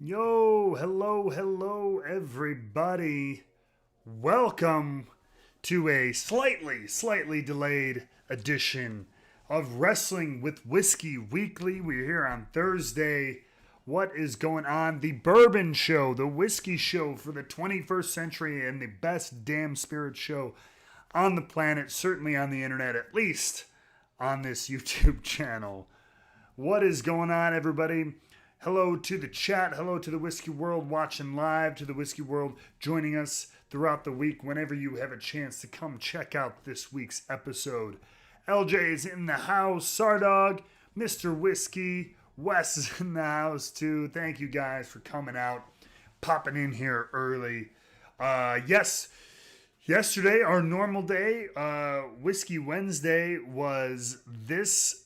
Yo, hello, everybody. Welcome to a slightly delayed edition of Wrestling with Whiskey Weekly. We're here on Thursday. What is going on? The Bourbon Show, the Whiskey Show for the 21st century, and the best damn spirit show on the planet, certainly on the internet, at least on this YouTube channel. What is going on, everybody? Hello to the chat. Hello to the Whiskey World watching live, to the Whiskey World joining us throughout the week whenever you have a chance to come check out this week's episode. LJ is in the house. Sardog, Mr. Whiskey, Wes is in the house too. Thank you guys for coming out, popping in here early. Yesterday, our normal day, Whiskey Wednesday, was this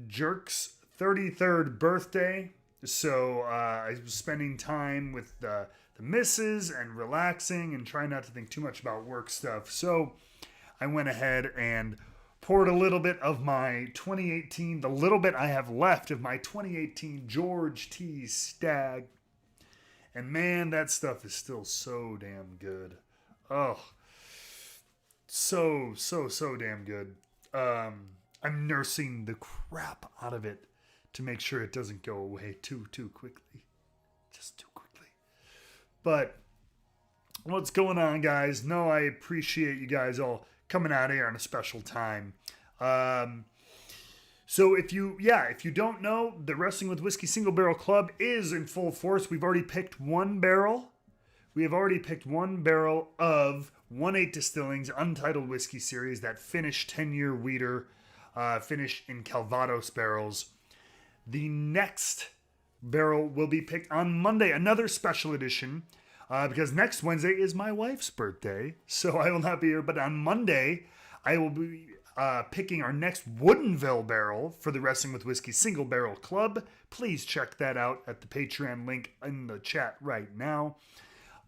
jerk's 33rd birthday. So I was spending time with the missus and relaxing and trying not to think too much about work stuff. So I went ahead and poured a little bit of my 2018, the little bit I have left of my 2018 George T. Stagg. And man, that stuff is still so damn good. Oh, so damn good. I'm nursing the crap out of it to make sure it doesn't go away too quickly. Just too quickly. But what's going on, guys? No, I appreciate you guys all coming out here on a special time. So if you don't know, the Wrestling with Whiskey Single Barrel Club is in full force. We've already picked one barrel. We have already picked one barrel of 1-8 Distilling's Untitled Whiskey series, that finished 10-year wheater, finished in Calvados barrels. The next barrel will be picked on Monday, another special edition, because next Wednesday is my wife's birthday, so I will not be here. But on Monday, I will be picking our next Woodinville barrel for the Wrestling with Whiskey Single Barrel Club. Please check that out at the Patreon link in the chat right now.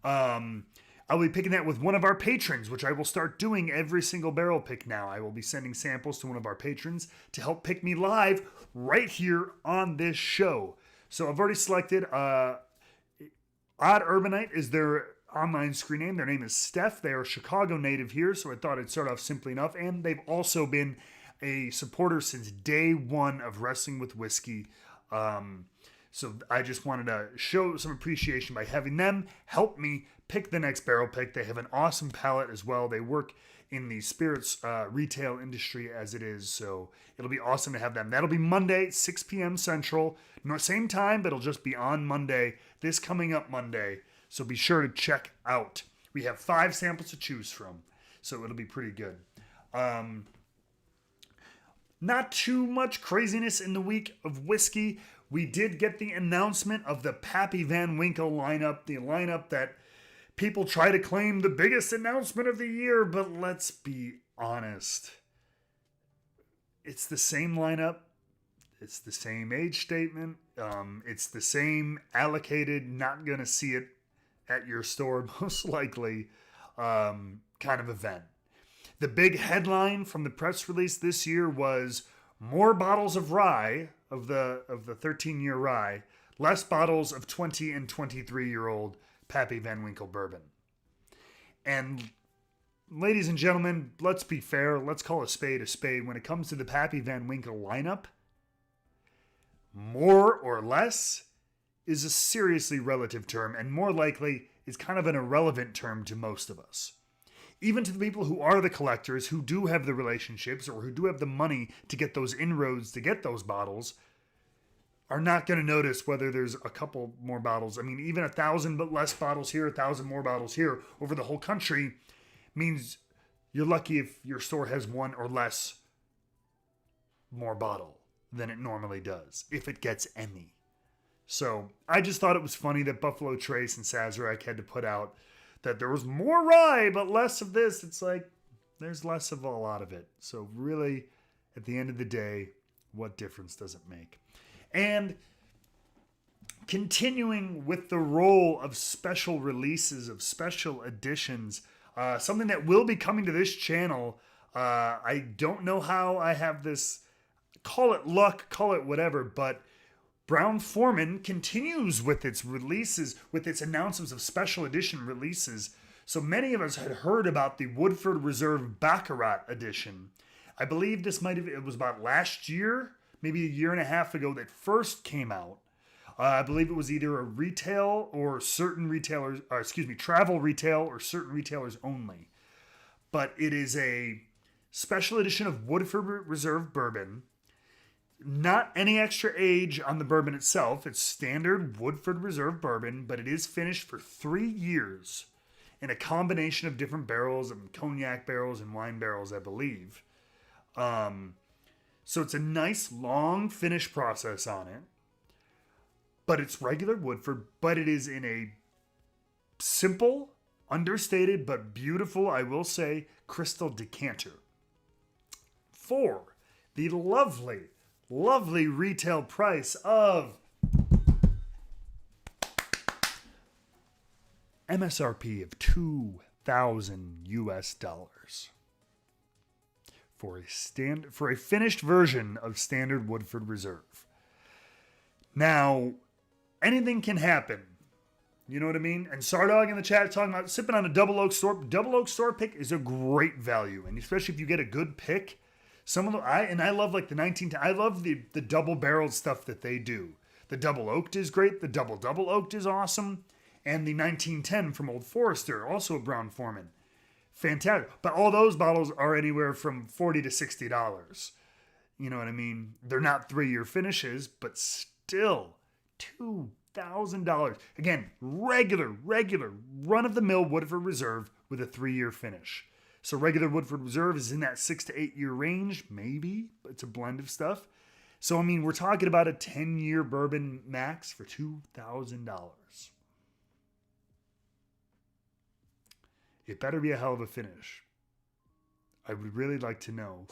I'll be picking that with one of our patrons, which I will start doing every single barrel pick now. I will be sending samples to one of our patrons to help pick me live right here on this show. So I've already selected Odd Urbanite is their online screen name. Their name is Steph. They are a Chicago native here, so I thought I'd start off simply enough. And they've also been a supporter since day one of Wrestling with Whiskey. So I just wanted to show some appreciation by having them help me pick the next barrel pick. They have an awesome palate as well. They work in the spirits retail industry as it is, so it'll be awesome to have them. That'll be Monday, 6 p.m. Central. No, same time, but it'll just be on Monday, this coming up Monday. So be sure to check out. We have 5 samples to choose from, so it'll be pretty good. Not too much craziness in the week of whiskey. We did get the announcement of the Pappy Van Winkle lineup, the lineup that people try to claim the biggest announcement of the year, but let's be honest. It's the same lineup. It's the same age statement. It's the same allocated, not going to see it at your store, most likely, kind of event. The big headline from the press release this year was more bottles of rye, of the 13-year rye, less bottles of 20 and 23-year-old Pappy Van Winkle bourbon. And ladies and gentlemen, let's be fair. Let's call a spade a spade. When it comes to the Pappy Van Winkle lineup, more or less is a seriously relative term, and more likely is kind of an irrelevant term to most of us. Even to the people who are the collectors, who do have the relationships, or who do have the money to get those inroads to get those bottles, are not going to notice whether there's a couple more bottles. I mean, even 1,000 but less bottles here, 1,000 more bottles here over the whole country means you're lucky if your store has one or less more bottle than it normally does, if it gets any. So I just thought it was funny that Buffalo Trace and Sazerac had to put out that there was more rye but less of this. It's like there's less of a lot of it. So really, at the end of the day, what difference does it make? And continuing with the role of special releases, of special editions, something that will be coming to this channel. I don't know how I have this, call it luck, call it whatever, but Brown-Forman continues with its releases, with its announcements of special edition releases. So many of us had heard about the Woodford Reserve Baccarat edition. I believe it was about last year, maybe a year and a half ago that first came out. I believe it was either a retail or certain retailers, travel retail or certain retailers only. But it is a special edition of Woodford Reserve Bourbon. Not any extra age on the bourbon itself. It's standard Woodford Reserve Bourbon, but it is finished for 3 years in a combination of different barrels, and cognac barrels and wine barrels, I believe. So it's a nice long finish process on it. But it's regular Woodford, but it is in a simple, understated, but beautiful, I will say, crystal decanter. For the lovely, lovely retail price of MSRP of $2,000 US for a finished version of standard Woodford Reserve. Now, anything can happen. You know what I mean? And Sardog in the chat is talking about sipping on a double oak store. Double oak store pick is a great value, and especially if you get a good pick. I love like the 19. I love the double barreled stuff that they do. The double oaked is great. The double oaked is awesome, and the 1910 from Old Forester, also a Brown-Forman, fantastic. But all those bottles are anywhere from $40 to $60. You know what I mean? They're not 3-year finishes, but still $2,000. Again, regular run-of-the-mill Woodford Reserve with a 3-year finish. So regular Woodford Reserve is in that 6 to 8 year range, maybe. But it's a blend of stuff. So, I mean, we're talking about a 10-year bourbon max for $2,000. It better be a hell of a finish. I would really like to know.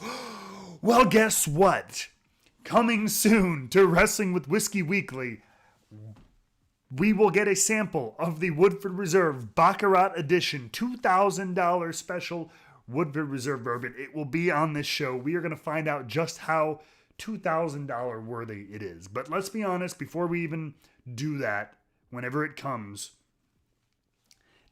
Well, guess what? Coming soon to Wrestling with Whiskey Weekly, we will get a sample of the Woodford Reserve Baccarat Edition $2,000 special Woodford Reserve Bourbon. It will be on this show. We are going to find out just how $2,000 worthy it is. But let's be honest, before we even do that, whenever it comes,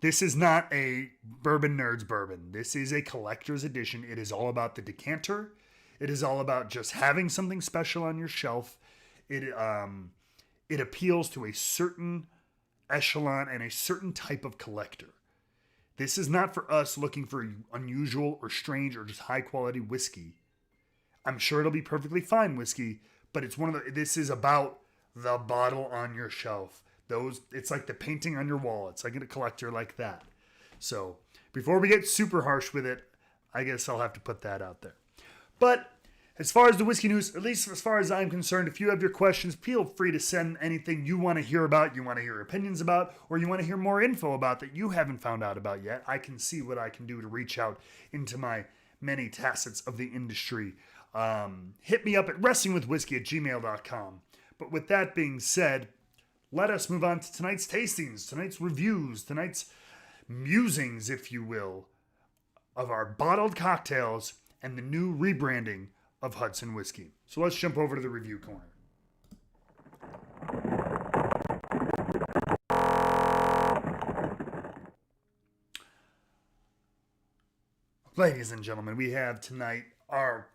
this is not a Bourbon Nerds bourbon. This is a collector's edition. It is all about the decanter. It is all about just having something special on your shelf. It appeals to a certain echelon and a certain type of collector. This is not for us looking for unusual or strange or just high quality whiskey. I'm sure it'll be perfectly fine whiskey, but this is about the bottle on your shelf. It's like the painting on your wall. It's like a collector like that. So before we get super harsh with it, I guess I'll have to put that out there. But as far as the whiskey news, at least as far as I'm concerned, if you have your questions, feel free to send anything you want to hear about, you want to hear opinions about, or you want to hear more info about that you haven't found out about yet. I can see what I can do to reach out into my many facets of the industry. Hit me up at wrestlingwithwhiskey@gmail.com. But with that being said, let us move on to tonight's tastings, tonight's reviews, tonight's musings, if you will, of our bottled cocktails and the new rebranding of Hudson Whiskey. So let's jump over to the review corner. Ladies and gentlemen, we have tonight our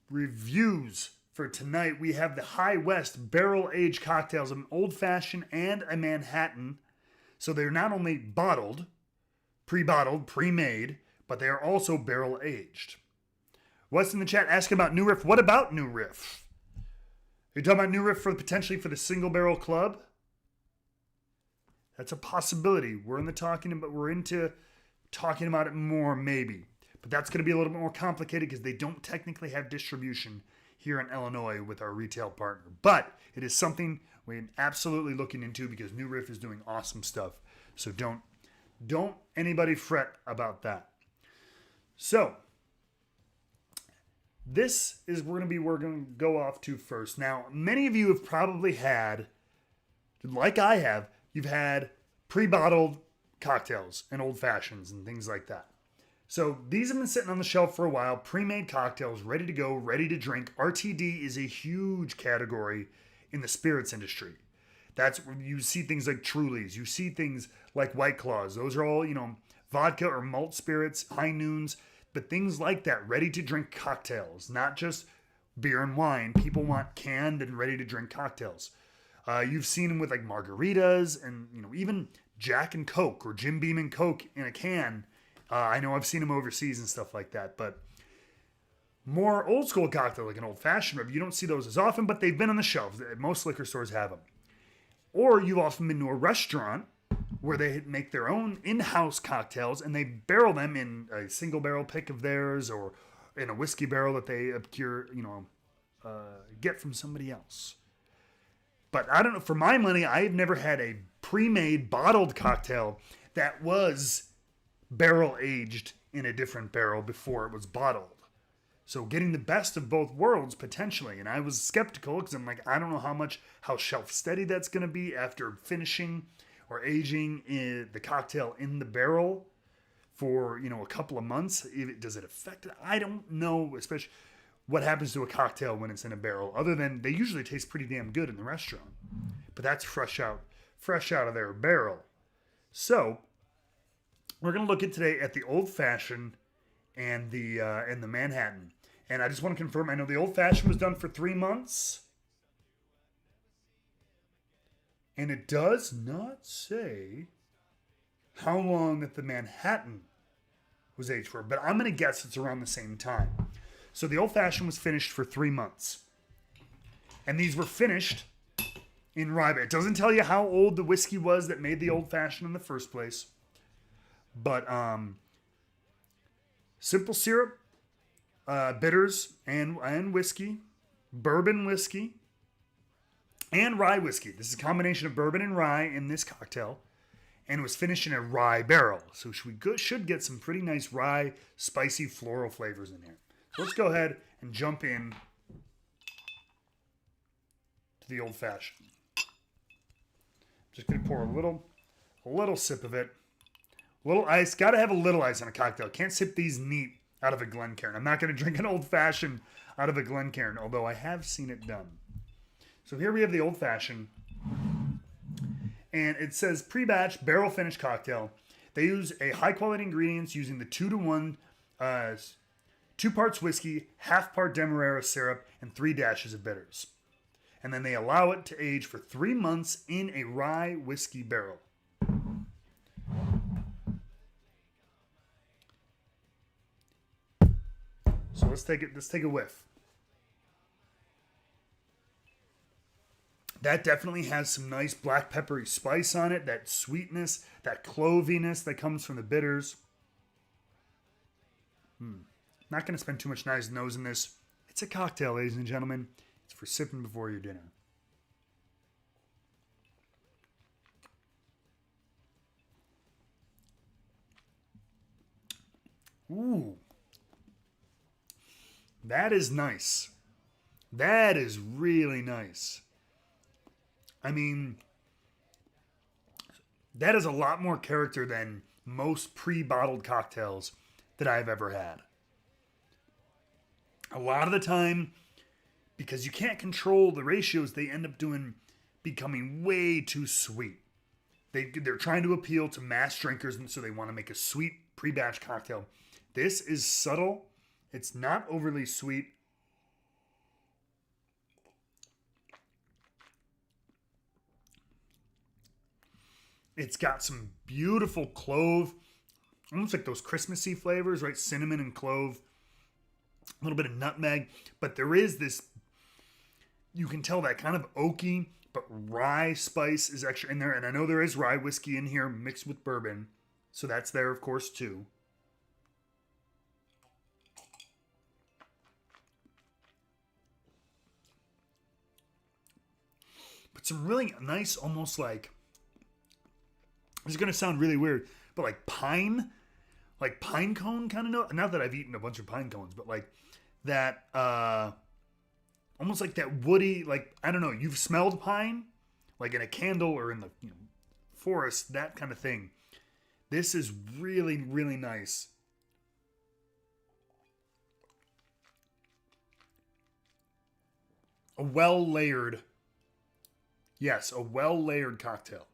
reviews for tonight. We have the High West barrel-aged cocktails of an old-fashioned and a Manhattan. So they're not only bottled, pre-made, but they are also barrel-aged. What's in the chat asking about New Riff? What about New Riff? Are you talking about New Riff potentially for the single barrel club? That's a possibility. We're into talking about it more, maybe. But that's going to be a little bit more complicated because they don't technically have distribution here in Illinois with our retail partner. But it is something we're absolutely looking into because New Riff is doing awesome stuff. So don't anybody fret about that. So this is we're going to go off to first. Now, many of you have probably had, like I have, you've had pre-bottled cocktails and old fashions and things like that. So these have been sitting on the shelf for a while, pre-made cocktails, ready to go, ready to drink. RTD is a huge category in the spirits industry. That's where you see things like Trulies. You see things like White Claws. Those are all, vodka or malt spirits, high noons, but things like that, ready to drink cocktails, not just beer and wine. People want canned and ready to drink cocktails. You've seen them with like margaritas and, even Jack and Coke or Jim Beam and Coke in a can. I know I've seen them overseas and stuff like that, but more old school cocktail, like an old fashioned, you don't see those as often, but they've been on the shelves. Most liquor stores have them. Or you've often been to a restaurant where they make their own in-house cocktails and they barrel them in a single barrel pick of theirs or in a whiskey barrel that they get from somebody else. But I don't know, for my money, I've never had a pre-made bottled cocktail that was barrel aged in a different barrel before it was bottled. So getting the best of both worlds potentially. And I was skeptical because I'm like, I don't know how shelf steady that's going to be after finishing or aging the cocktail in the barrel for, a couple of months. Does it affect it? I don't know, especially what happens to a cocktail when it's in a barrel, other than they usually taste pretty damn good in the restaurant. But that's fresh out of their barrel. So we're going to look at today at the Old Fashioned and the Manhattan. And I just want to confirm, I know the Old Fashioned was done for 3 months. And it does not say how long that the Manhattan was aged for. But I'm going to guess it's around the same time. So the Old Fashioned was finished for 3 months. And these were finished in rye. It doesn't tell you how old the whiskey was that made the Old Fashioned in the first place. But simple syrup, bitters, and whiskey, bourbon whiskey, and rye whiskey. This is a combination of bourbon and rye in this cocktail, and it was finished in a rye barrel. So should get some pretty nice rye, spicy, floral flavors in here. So let's go ahead and jump in to the Old Fashioned. Just gonna pour a little sip of it. Little ice. Got to have a little ice on a cocktail. Can't sip these neat out of a Glencairn. I'm not going to drink an Old Fashioned out of a Glencairn, although I have seen it done. So here we have the Old Fashioned. And it says pre-batch barrel finished cocktail. They use a high quality ingredients using the 2-to-1, 2 parts whiskey, half part Demerara syrup, and 3 dashes of bitters. And then they allow it to age for 3 months in a rye whiskey barrel. So let's take a whiff. That definitely has some nice black peppery spice on it, that sweetness, that cloviness that comes from the bitters. Not going to spend too much nose in this. It's a cocktail, ladies and gentlemen. It's for sipping before your dinner. Ooh. That is nice. That is really nice. I mean, that is a lot more character than most pre-bottled cocktails that I've ever had. A lot of the time, because you can't control the ratios, they end up becoming way too sweet. They're trying to appeal to mass drinkers, and so they want to make a sweet pre-batch cocktail. This is subtle. It's not overly sweet. It's got some beautiful clove, almost like those Christmassy flavors, right? Cinnamon and clove, a little bit of nutmeg. But there is this, you can tell that kind of oaky, but rye spice is extra in there. And I know there is rye whiskey in here mixed with bourbon. So that's there, of course, too. But some really nice, almost like, this is going to sound really weird, but like pine cone kind of note. Not that I've eaten a bunch of pine cones, but like that, almost like that woody, like, I don't know, you've smelled pine, like in a candle or in the forest, that kind of thing. This is really, really nice. A well-layered Yes, a well-layered cocktail.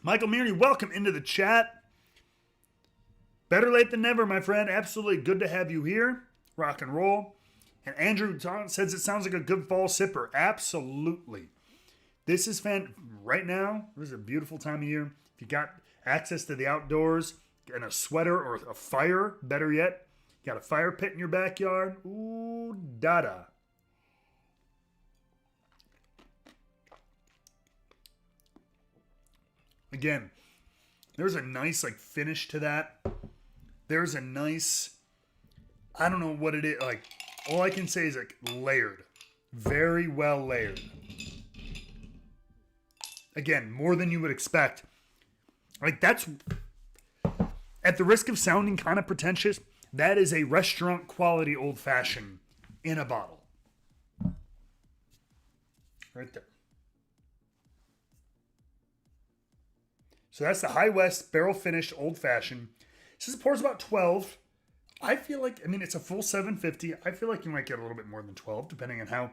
Michael Meary, welcome into the chat. Better late than never, my friend. Absolutely good to have you here. Rock and roll. And Andrew says it sounds like a good fall sipper. Absolutely. This is right now, this is a beautiful time of year. If you got access to the outdoors and a sweater or a fire, better yet, you got a fire pit in your backyard. Ooh, dada. Again, there's a nice like finish to that. There's a nice, I don't know what it is. Like, all I can say is like layered. Very well layered. Again, more than you would expect. Like, that's, at the risk of sounding kind of pretentious, that is a restaurant quality old fashioned in a bottle. Right there. So that's the High West barrel finished old fashioned. It says it pours about 12. I feel like, I mean, it's a full 750. I feel like you might get a little bit more than 12, depending on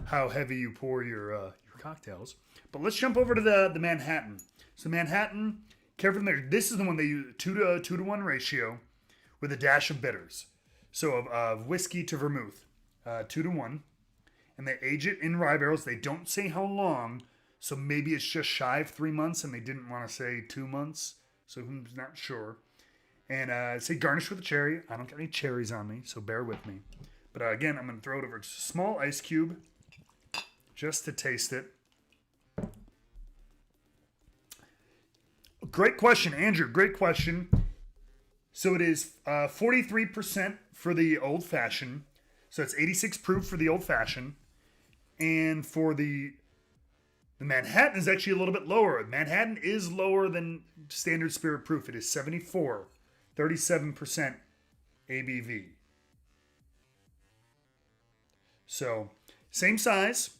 how heavy you pour your cocktails. But let's jump over to the Manhattan. So Manhattan, careful there. This is the one they use 2 to 1 ratio with a dash of bitters. So of whiskey to vermouth, 2 to 1. And they age it in rye barrels. They don't say how long. So maybe it's just shy of 3 months and they didn't want to say 2 months. So who's not sure. And say garnish with a cherry. I don't got any cherries on me, so bear with me. But again, I'm going to throw it over just a small ice cube just to taste it. Great question, Andrew. Great question. So it is 43% for the old fashioned. So it's 86 proof for the old fashioned. And for the Manhattan is actually a little bit lower. Manhattan is lower than standard spirit proof. It is 74, 37% ABV. So same size,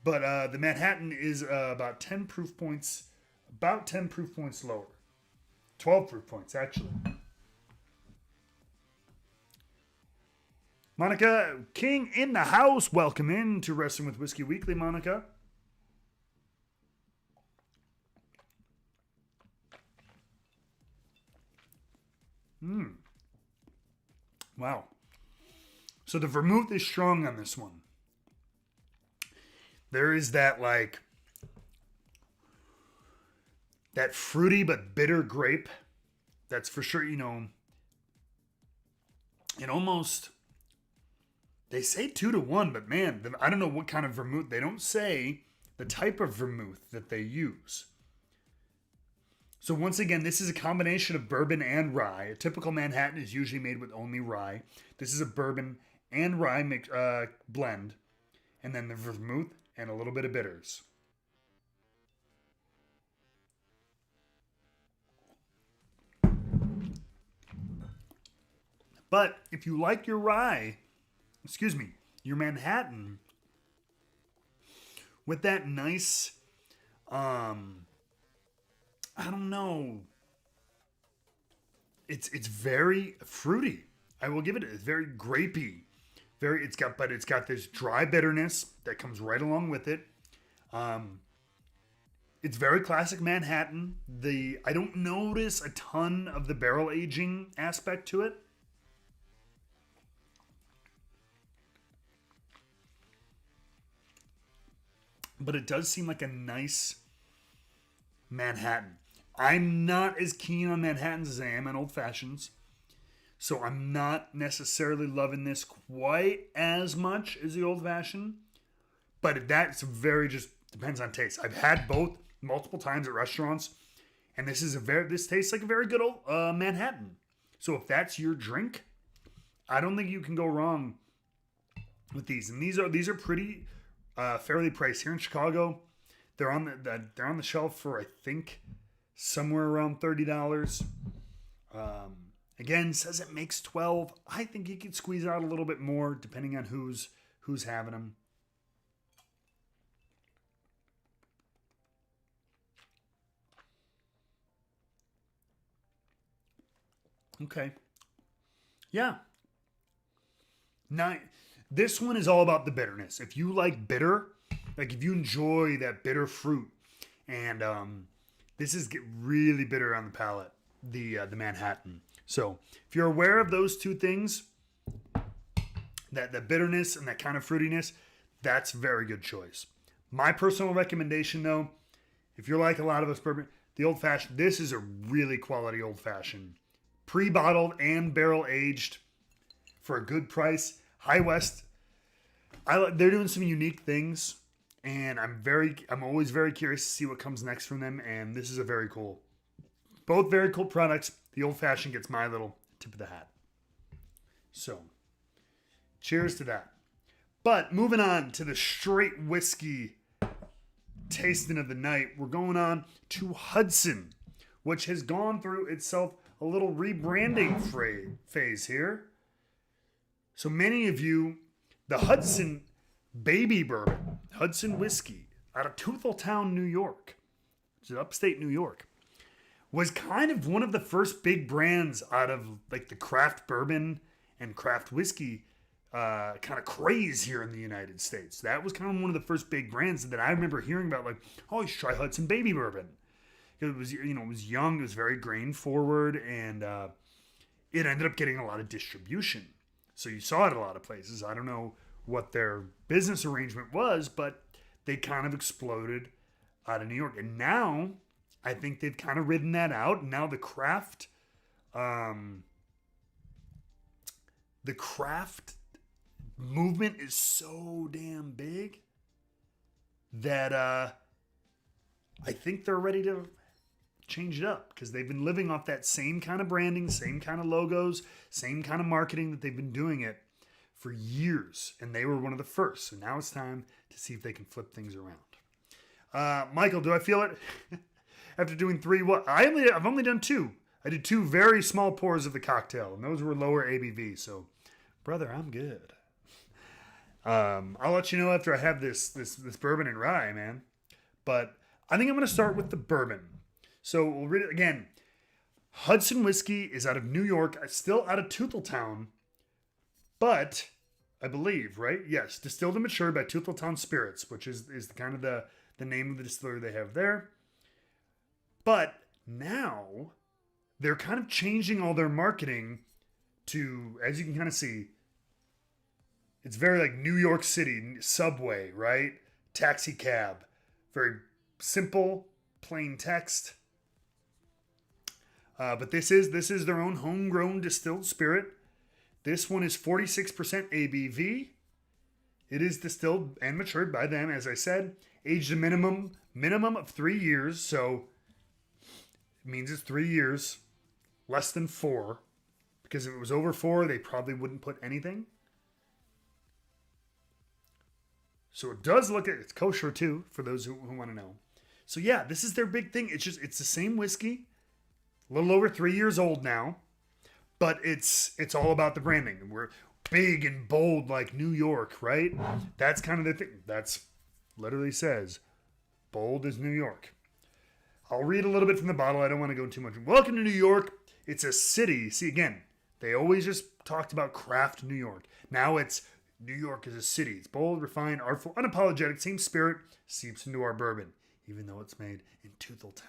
but the Manhattan is about 10 proof points lower. 12 proof points, actually. Monica King in the house. Welcome in to Wrestling with Whiskey Weekly, Monica. Wow. So the vermouth is strong on this one. There is that that fruity but bitter grape. That's for sure, it almost, they say 2 to 1, but man, I don't know what kind of vermouth. They don't say the type of vermouth that they use. So once again, this is a combination of bourbon and rye. A typical Manhattan is usually made with only rye. This is a bourbon and rye blend. And then the vermouth and a little bit of bitters. But if you like your your Manhattan, with that nice, I don't know. It's very fruity. I will give it. It's very grapey. It's got this dry bitterness that comes right along with it. It's very classic Manhattan. I don't notice a ton of the barrel aging aspect to it. But it does seem like a nice Manhattan. I'm not as keen on Manhattans as I am on Old Fashions. So I'm not necessarily loving this quite as much as the Old Fashioned. But that's just depends on taste. I've had both multiple times at restaurants. And this tastes like a very good old Manhattan. So if that's your drink, I don't think you can go wrong with these. And these are pretty fairly priced here in Chicago. They're on the shelf for, I think, somewhere around $30. Again, says it makes 12. I think you could squeeze out a little bit more depending on who's having them. Okay. Yeah. Now, this one is all about the bitterness. If you like bitter, Like if you enjoy that bitter fruit, and this is really bitter on the palate, the Manhattan. So if you're aware of those two things, that the bitterness and that kind of fruitiness, that's a very good choice. My personal recommendation, though, if you're like a lot of us bourbon, the old fashioned, this is a really quality old fashioned, pre-bottled and barrel aged for a good price. High West, they're doing some unique things, and I'm always very curious to see what comes next from them. And this is both very cool products. The old fashioned gets my little tip of the hat. So, cheers to that. But moving on to the straight whiskey tasting of the night, we're going on to Hudson, which has gone through itself a little rebranding phase here. So many of you, the Hudson Baby Bourbon, Hudson Whiskey, out of Toothletown, New York, which is upstate New York, was kind of one of the first big brands out of like the craft bourbon and craft whiskey kind of craze here in the United States. That was kind of one of the first big brands that I remember hearing about, like, oh, you should try Hudson Baby Bourbon. It was, it was young, it was very grain forward, and it ended up getting a lot of distribution. So you saw it a lot of places. I don't know what their business arrangement was, but they kind of exploded out of New York. And now I think they've kind of ridden that out. Now the craft movement is so damn big that I think they're ready to change it up, because they've been living off that same kind of branding, same kind of logos, same kind of marketing that they've been doing it for years, and they were one of the first. So now it's time to see if they can flip things around. Michael, do I feel it? After doing three, I've only done two. I did two very small pours of the cocktail, and those were lower ABV. So, brother, I'm good. I'll let you know after I have this bourbon and rye, man. But I think I'm going to start with the bourbon. So we'll read it again. Hudson Whiskey is out of New York, still out of Toothletown, but I believe, right? Yes, distilled and matured by Toothletown Spirits, which is kind of the name of the distillery they have there. But now they're kind of changing all their marketing to, as you can kind of see, it's very like New York City, subway, right? Taxi cab. Very simple, plain text. But this is their own homegrown distilled spirit. This one is 46% ABV. It is distilled and matured by them, as I said. Aged a minimum of 3 years. So it means it's 3 years. Less than 4. Because if it was over 4, they probably wouldn't put anything. So it does look at, it's kosher too, for those who want to know. So yeah, this is their big thing. It's the same whiskey. A little over 3 years old now. But it's all about the branding. We're big and bold like New York, right? That's kind of the thing. That's literally says, bold as New York. I'll read a little bit from the bottle. I don't want to go too much. Welcome to New York. It's a city. See, again, they always just talked about craft New York. Now it's New York is a city. It's bold, refined, artful, unapologetic. Same spirit seeps into our bourbon, even though it's made in Toothletown.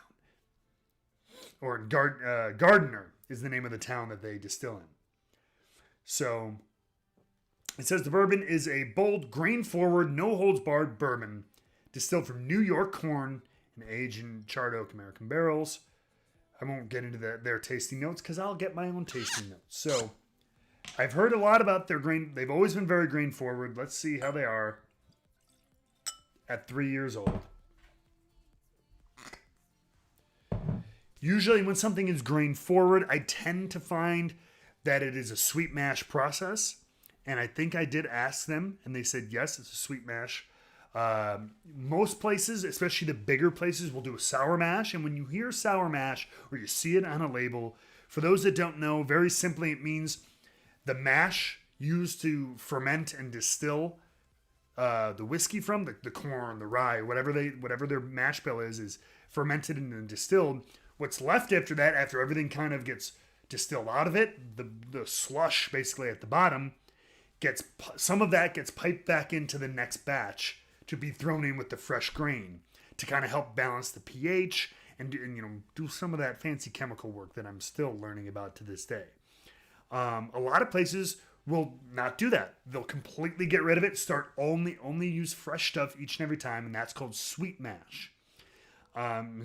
Or Gardner is the name of the town that they distill in. So it says the bourbon is a bold, grain-forward, no-holds-barred bourbon distilled from New York corn and aged in charred oak American barrels. I won't get into their tasting notes because I'll get my own tasting notes. So I've heard a lot about their grain. They've always been very grain-forward. Let's see how they are at 3 years old. Usually when something is grain forward, I tend to find that it is a sweet mash process. And I think I did ask them, and they said, yes, it's a sweet mash. Most places, especially the bigger places, will do a sour mash. And when you hear sour mash, or you see it on a label, for those that don't know, very simply, it means the mash used to ferment and distill the whiskey from, the corn, the rye, whatever their mash bill is fermented and distilled. What's left after that, after everything kind of gets distilled out of it, the slush basically at the bottom, some of that gets piped back into the next batch to be thrown in with the fresh grain to kind of help balance the pH and do some of that fancy chemical work that I'm still learning about to this day. A lot of places will not do that. They'll completely get rid of it, start only use fresh stuff each and every time, and that's called sweet mash.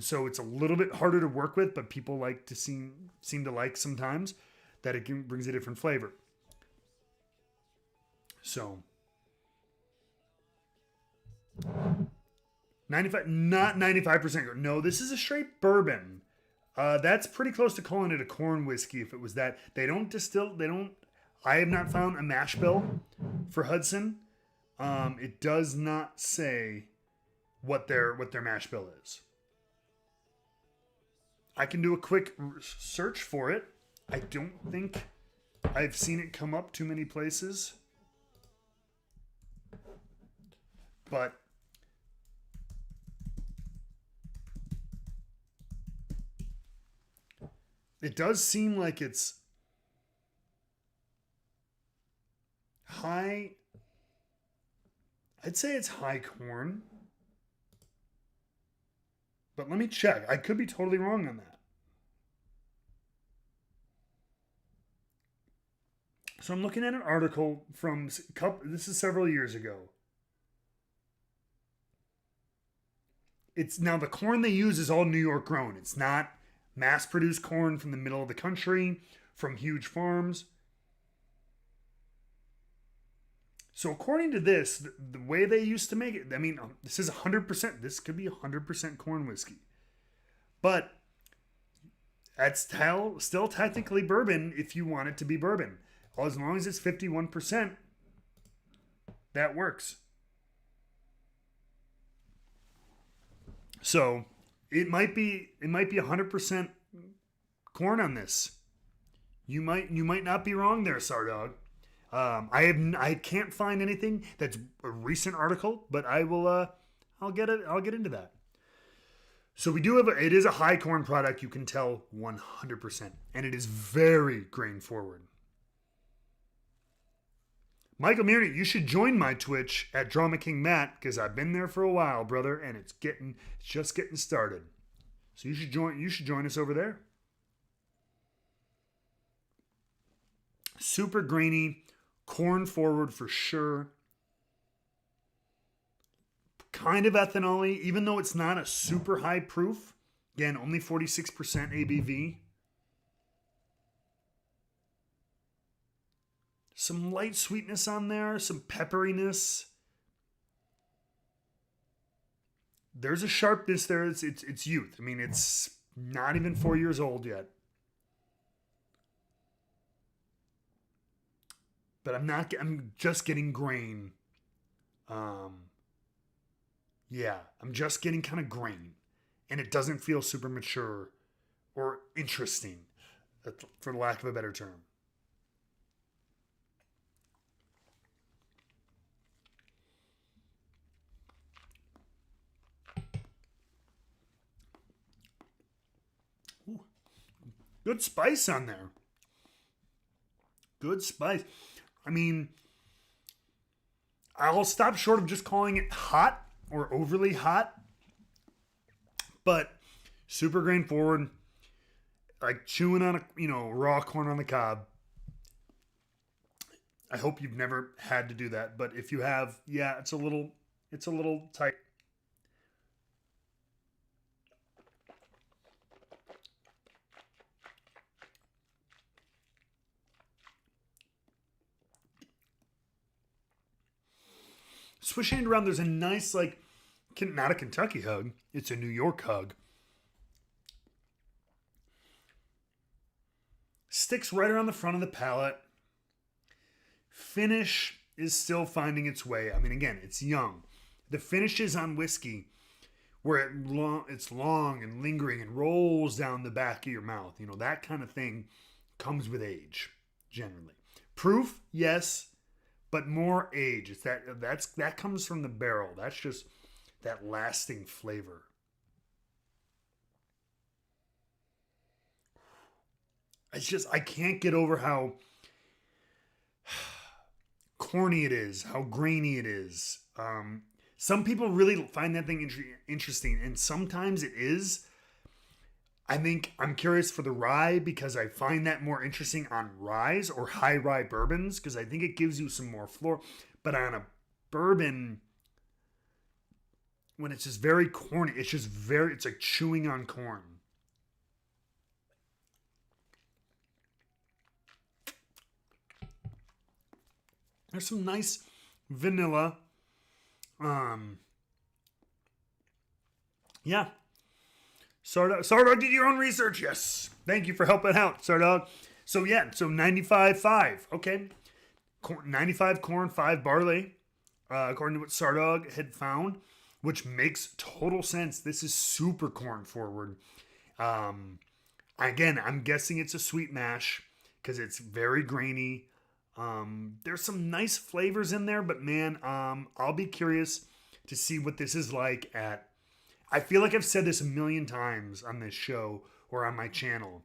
So it's a little bit harder to work with, but people like to seem to like sometimes that it brings a different flavor. So 95, not 95%. No, this is a straight bourbon. That's pretty close to calling it a corn whiskey if it was that. They don't distill, I have not found a mash bill for Hudson. It does not say what their mash bill is. I can do a quick search for it. I don't think I've seen it come up too many places. But it does seem like it's high. I'd say it's high corn. But let me check. I could be totally wrong on that. So I'm looking at an article from this is several years ago. It's now the corn they use is all New York grown. It's not mass-produced corn from the middle of the country, from huge farms. So according to this, the way they used to make it, I mean, this is 100%. This could be 100% corn whiskey. But that's still technically bourbon if you want it to be bourbon. As long as it's 51%, that works. So it might be 100% corn on this. You might not be wrong there, Sardog. I can't find anything that's a recent article, but I'll get into that. So we do it is a high corn product, you can tell 100%, and it is very grain forward. Michael Mirny, you should join my Twitch at Drama King Matt, because I've been there for a while, brother, and it's just getting started. So you should join us over there. Super grainy, corn forward for sure. Kind of ethanol-y, even though it's not a super high proof. Again, only 46% ABV. Some light sweetness on there, some pepperiness. There's a sharpness there. It's youth. I mean, it's not even 4 years old yet. But I'm just getting grain. Yeah, I'm just getting kind of grain. And it doesn't feel super mature or interesting, for lack of a better term. Ooh. Good spice on there. Good spice. I mean, I'll stop short of just calling it hot or overly hot, but super grain forward, like chewing on raw corn on the cob. I hope you've never had to do that, but if you have, yeah, it's a little tight. Swishing it around, there's a nice, not a Kentucky hug, it's a New York hug. Sticks right around the front of the palate. Finish is still finding its way. I mean, again, it's young. The finishes on whiskey, where it's long and lingering and rolls down the back of your mouth, that kind of thing comes with age, generally. Proof, yes. But more age. It's that comes from the barrel. That's just that lasting flavor. I can't get over how corny it is, how grainy it is. Some people really find that thing interesting, and sometimes it is. I think I'm curious for the rye because I find that more interesting on ryes or high rye bourbons because I think it gives you some more floor. But on a bourbon, when it's just very corny, it's like chewing on corn. There's some nice vanilla. Yeah. Sardog did your own research. Yes. Thank you for helping out, Sardog. So 95.5. Okay. 95 corn, 5 barley, according to what Sardog had found, which makes total sense. This is super corn forward. Again, I'm guessing it's a sweet mash because it's very grainy. There's some nice flavors in there, but man, I'll be curious to see what this is like at. I feel like I've said this a million times on this show or on my channel.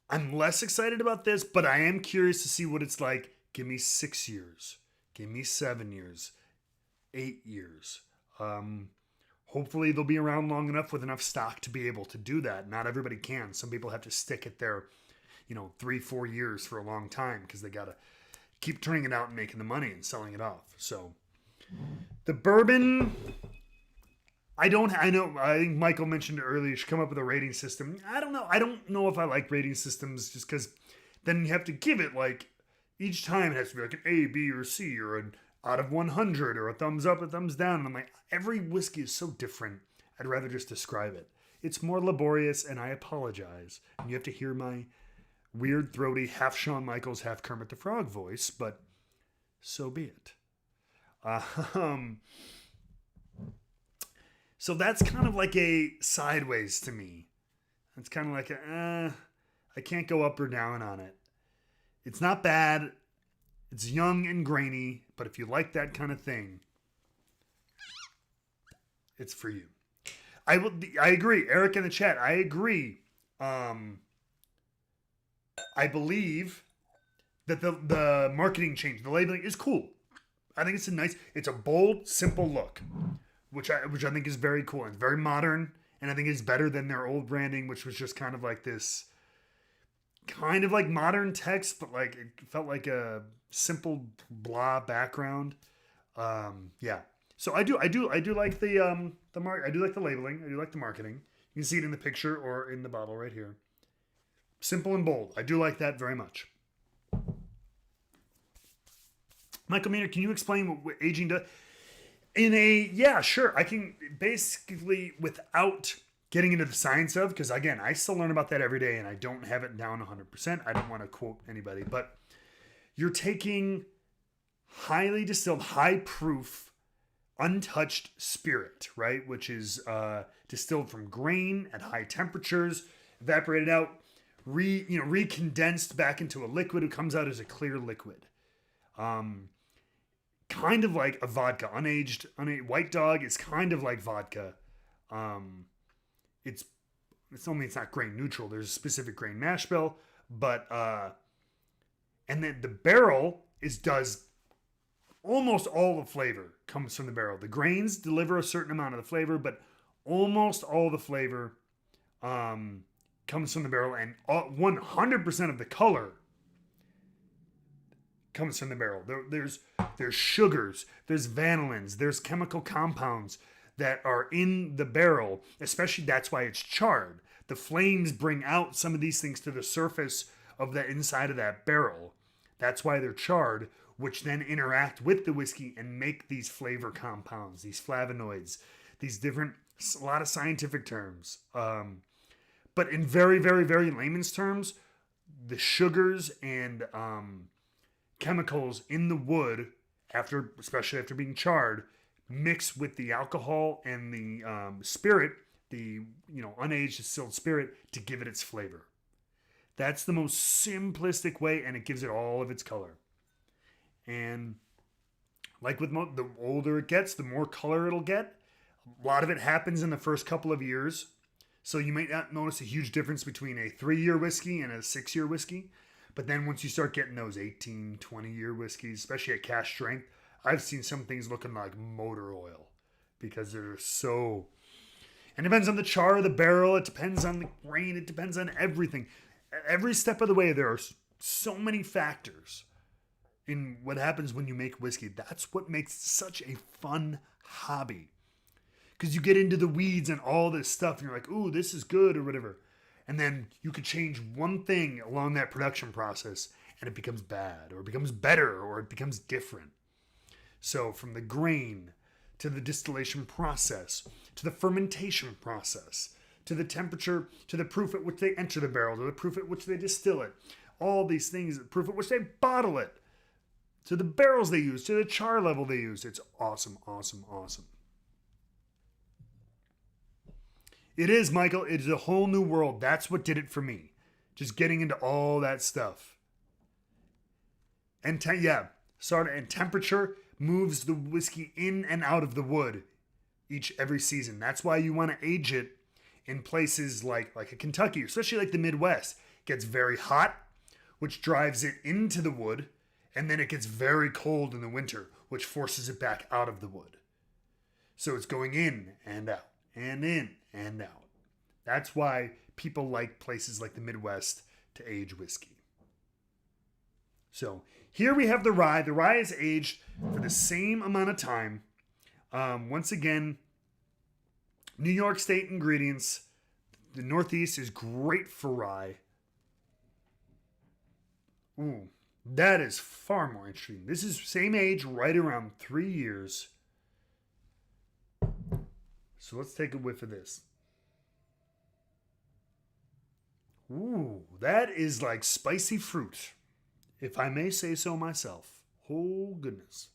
I'm less excited about this, but I am curious to see what it's like. Give me 6 years. Give me 7 years. 8 years. Hopefully they'll be around long enough with enough stock to be able to do that. Not everybody can. Some people have to stick at their 3-4 years for a long time because they got to keep turning it out and making the money and selling it off. So the bourbon, I think Michael mentioned earlier, you should come up with a rating system. I don't know. I don't know if I like rating systems just because then you have to give it like each time it has to be like an A, B, or C or an out of 100 or a thumbs up, a thumbs down. And I'm like, every whiskey is so different. I'd rather just describe it. It's more laborious and I apologize. And you have to hear my weird, throaty, half Shawn Michaels, half Kermit the Frog voice, but so be it. So that's kind of like a sideways to me. It's kind of like I can't go up or down on it. It's not bad. It's young and grainy, but if you like that kind of thing, it's for you. I agree. Eric in the chat, I agree. I believe that the marketing change, the labeling is cool. I think it's a bold, simple look, which I think is very cool. It's very modern, and I think it's better than their old branding, which was just kind of like this, kind of like modern text, but like it felt like a simple blah background. Yeah. So I do like the I do like the labeling. I do like the marketing. You can see it in the picture or in the bottle right here. Simple and bold. I do like that very much. Michael Maynard, can you explain what aging does? Yeah, sure. I can basically, without getting into the science of, because again, I still learn about that every day and I don't have it down 100%. I don't want to quote anybody, but you're taking highly distilled, high proof, untouched spirit, right? Which is distilled from grain at high temperatures, evaporated out, recondensed back into a liquid. It comes out as a clear liquid. Kind of like a vodka, unaged White Dog is kind of like vodka. It's not grain neutral. There's a specific grain mash bill, but and then the barrel does almost all the flavor comes from the barrel. The grains deliver a certain amount of the flavor, but almost all the flavor comes from the barrel, and 100% of the color comes from the barrel. There's sugars, there's vanillins, there's chemical compounds that are in the barrel, especially that's why it's charred. The flames bring out some of these things to the surface of the inside of that barrel. That's why they're charred, which then interact with the whiskey and make these flavor compounds, these flavonoids, these different, a lot of scientific terms. But in very, very, very layman's terms, the sugars and chemicals in the wood, especially after being charred, mix with the alcohol and the spirit, the unaged distilled spirit, to give it its flavor. That's the most simplistic way, and it gives it all of its color. And like with the older it gets, the more color it'll get. A lot of it happens in the first couple of years. So you might not notice a huge difference between a 3-year whiskey and a 6-year whiskey. But then once you start getting those 18, 20-year whiskeys, especially at cask strength, I've seen some things looking like motor oil because they're so. And it depends on the char of the barrel. It depends on the grain. It depends on everything. Every step of the way, there are so many factors in what happens when you make whiskey. That's what makes such a fun hobby. Because you get into the weeds and all this stuff, and you're like, ooh, this is good, or whatever. And then you could change one thing along that production process, and it becomes bad, or it becomes better, or it becomes different. So from the grain, to the distillation process, to the fermentation process, to the temperature, to the proof at which they enter the barrel, to the proof at which they distill it, all these things, the proof at which they bottle it, to the barrels they use, to the char level they use. It's awesome, awesome, awesome. It is, Michael. It is a whole new world. That's what did it for me. Just getting into all that stuff. And and temperature moves the whiskey in and out of the wood every season. That's why you want to age it in places like a Kentucky, especially like the Midwest. It gets very hot, which drives it into the wood, and then it gets very cold in the winter, which forces it back out of the wood. So it's going in and out, and in and out. That's why people like places like the Midwest to age whiskey. So here we have the rye. The rye is aged for the same amount of time. Once again, New York State ingredients. The Northeast is great for rye. Ooh, that is far more interesting. This is same age, right around 3 years. So let's take a whiff of this. Ooh, that is like spicy fruit, if I may say so myself. Oh, goodness.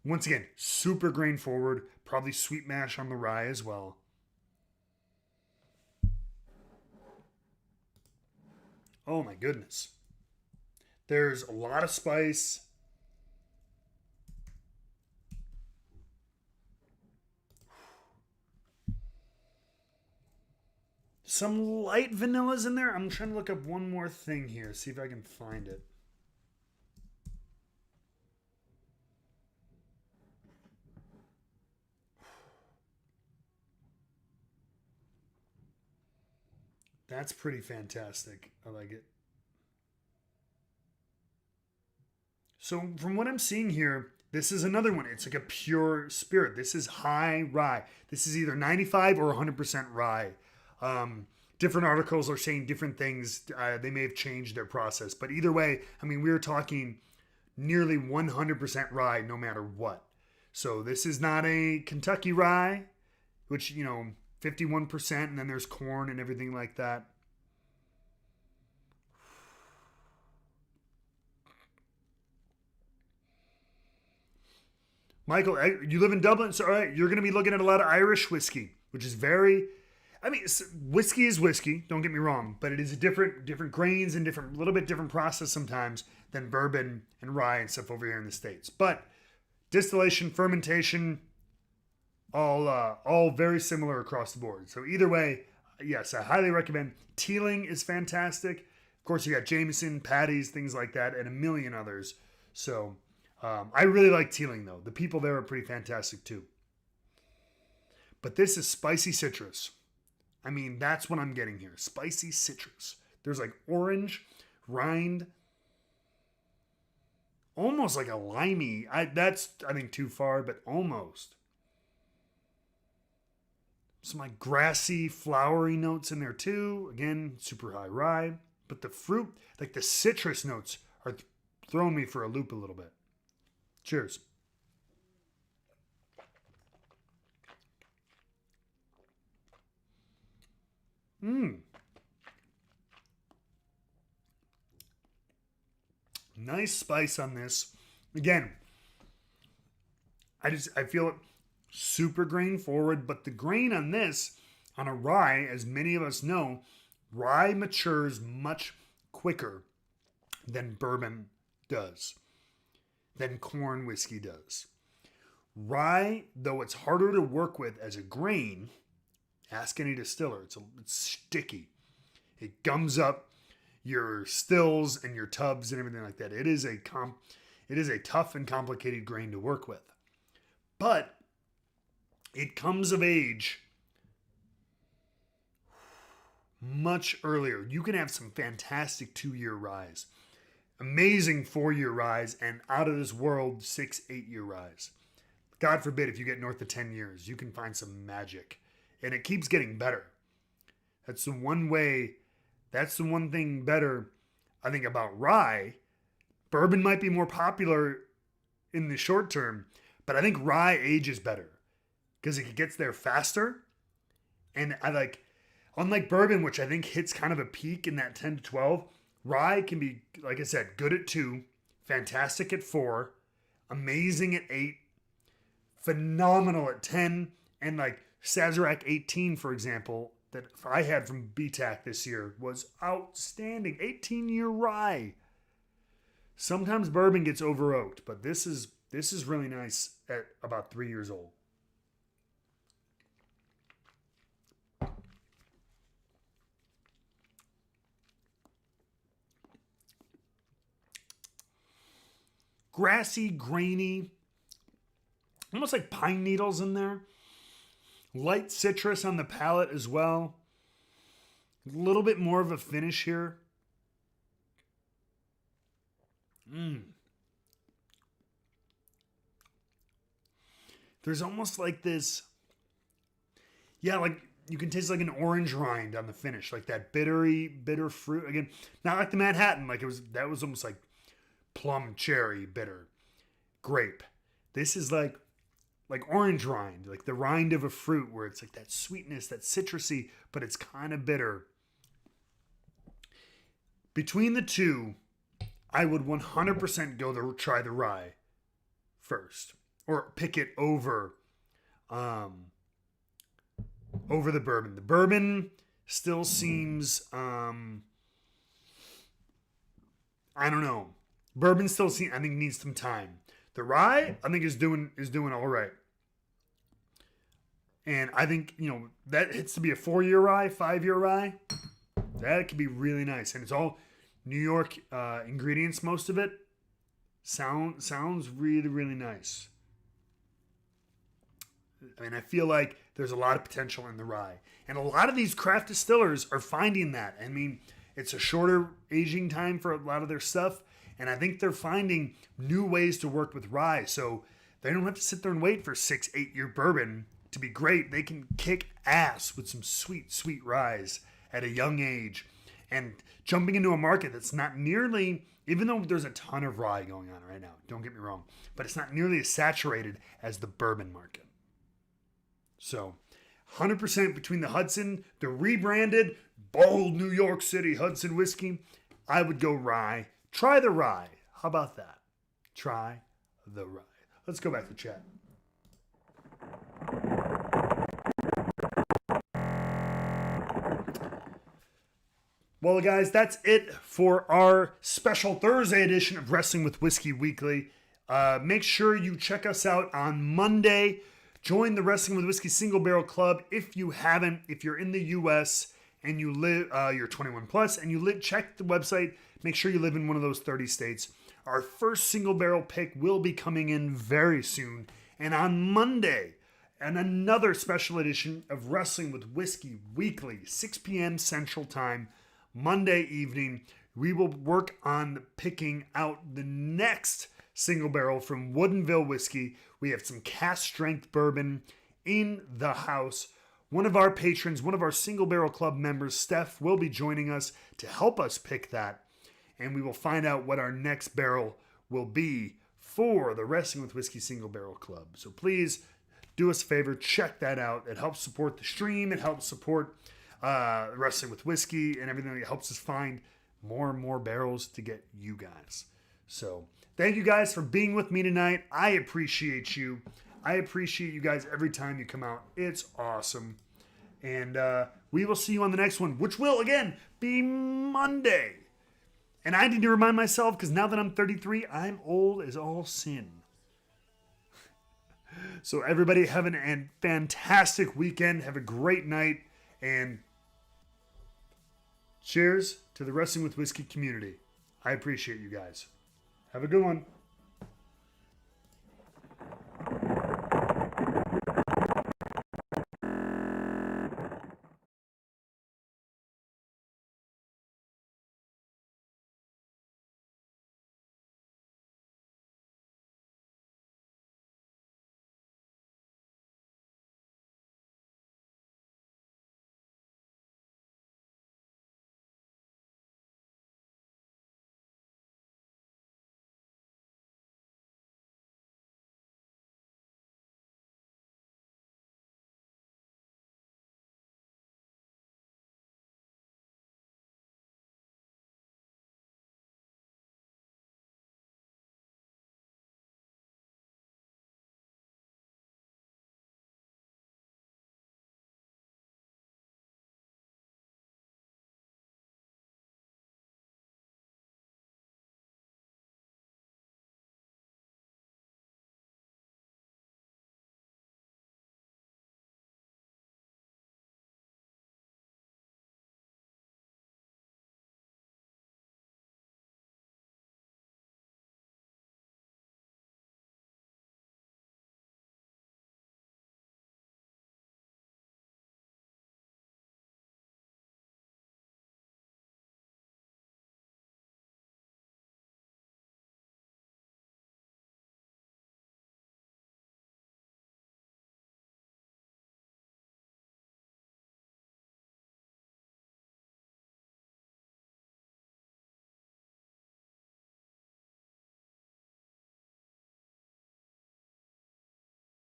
Once again, super grain forward, probably sweet mash on the rye as well. Oh my goodness. There's a lot of spice. Some light vanillas in there. I'm trying to look up one more thing here, see if I can find it. That's pretty fantastic. I like it. So from what I'm seeing here, this is another one. It's like a pure spirit. This is high rye. This is either 95 or 100% rye. Different articles are saying different things. They may have changed their process. But either way, I mean, we're talking nearly 100% rye no matter what. So this is not a Kentucky rye, which, 51%, and then there's corn and everything like that. Michael, you live in Dublin, so all right, you're going to be looking at a lot of Irish whiskey, which is very, whiskey is whiskey, don't get me wrong, but it is a different grains and little bit different process sometimes than bourbon and rye and stuff over here in the States. But distillation, fermentation, all very similar across the board. So either way, yes, I highly recommend. Teeling is fantastic. Of course, you got Jameson, Patties, things like that, and a million others. So I really like Teeling, though. The people there are pretty fantastic, too. But this is spicy citrus. I mean, that's what I'm getting here. Spicy citrus. There's like orange, rind, almost like a limey. That's, I think, too far, but almost. Some like grassy, flowery notes in there, too. Again, super high rye. But the fruit, like the citrus notes, are throwing me for a loop a little bit. Cheers. Nice spice on this. Again, I feel it super grain forward, but the grain on this, on a rye, as many of us know, rye matures much quicker than bourbon does, than corn whiskey does. Rye, though it's harder to work with as a grain, ask any distiller, it's sticky. It gums up your stills and your tubs and everything like that. It is a tough and complicated grain to work with. But it comes of age much earlier. You can have some fantastic 2-year ryes, amazing 4-year ryes, and out of this world 6-8-year ryes. God forbid if you get north of 10 years, you can find some magic. And it keeps getting better. That's the one thing better, I think, about rye. Bourbon might be more popular in the short term, but I think rye ages better because it gets there faster. And unlike bourbon, which I think hits kind of a peak in that 10 to 12, rye can be, like I said, good at 2, fantastic at 4, amazing at 8, phenomenal at 10, and like Sazerac 18, for example, that I had from BTAC this year was outstanding. 18-year rye. Sometimes bourbon gets over oaked, but this is really nice at about 3 years old. Grassy, grainy, almost like pine needles in there. Light citrus on the palate as well. A little bit more of a finish here. There's almost like this, like you can taste like an orange rind on the finish, like that bitter fruit. Again, not like the Manhattan, that was almost like plum, cherry, bitter, grape. This is like orange rind, like the rind of a fruit where it's like that sweetness, that citrusy, but it's kind of bitter. Between the two, I would 100% try the rye first, or pick it over the bourbon. The bourbon still seems, I don't know. Bourbon still seems, I think, needs some time. The rye, I think, is doing all right. And I think, that hits to be a 4-year rye, 5-year rye. That could be really nice. And it's all New York ingredients, most of it. Sounds really, really nice. I mean, I feel like there's a lot of potential in the rye. And a lot of these craft distillers are finding that. I mean, it's a shorter aging time for a lot of their stuff. And I think they're finding new ways to work with rye. So they don't have to sit there and wait for 6-8-year bourbon to be great. They can kick ass with some sweet, sweet ryes at a young age. And jumping into a market that's not nearly, even though there's a ton of rye going on right now, don't get me wrong, but it's not nearly as saturated as the bourbon market. So 100% between the Hudson, the rebranded, bold New York City Hudson Whiskey, I would go rye. Try the rye. How about that? Try the rye. Let's go back to chat. Well, guys, that's it for our special Thursday edition of Wrestling with Whiskey Weekly. Make sure you check us out on Monday. Join the Wrestling with Whiskey Single Barrel Club if you haven't. If you're in the U.S. and you live, you're 21 plus, and you check the website. Make sure you live in one of those 30 states. Our first single barrel pick will be coming in very soon. And on Monday, another special edition of Wrestling with Whiskey Weekly, 6 p.m. Central Time, Monday evening. We will work on picking out the next single barrel from Woodinville Whiskey. We have some cast strength bourbon in the house. One of our patrons, one of our single barrel club members, Steph, will be joining us to help us pick that. And we will find out what our next barrel will be for the Wrestling with Whiskey Single Barrel Club. So please do us a favor, check that out. It helps support the stream. It helps support Wrestling with Whiskey and everything. It helps us find more and more barrels to get you guys. So thank you guys for being with me tonight. I appreciate you. I appreciate you guys every time you come out. It's awesome. And we will see you on the next one, which will, again, be Monday. And I need to remind myself, because now that I'm 33, I'm old as all sin. So everybody have a fantastic weekend. Have a great night. And cheers to the Wrestling with Whiskey community. I appreciate you guys. Have a good one.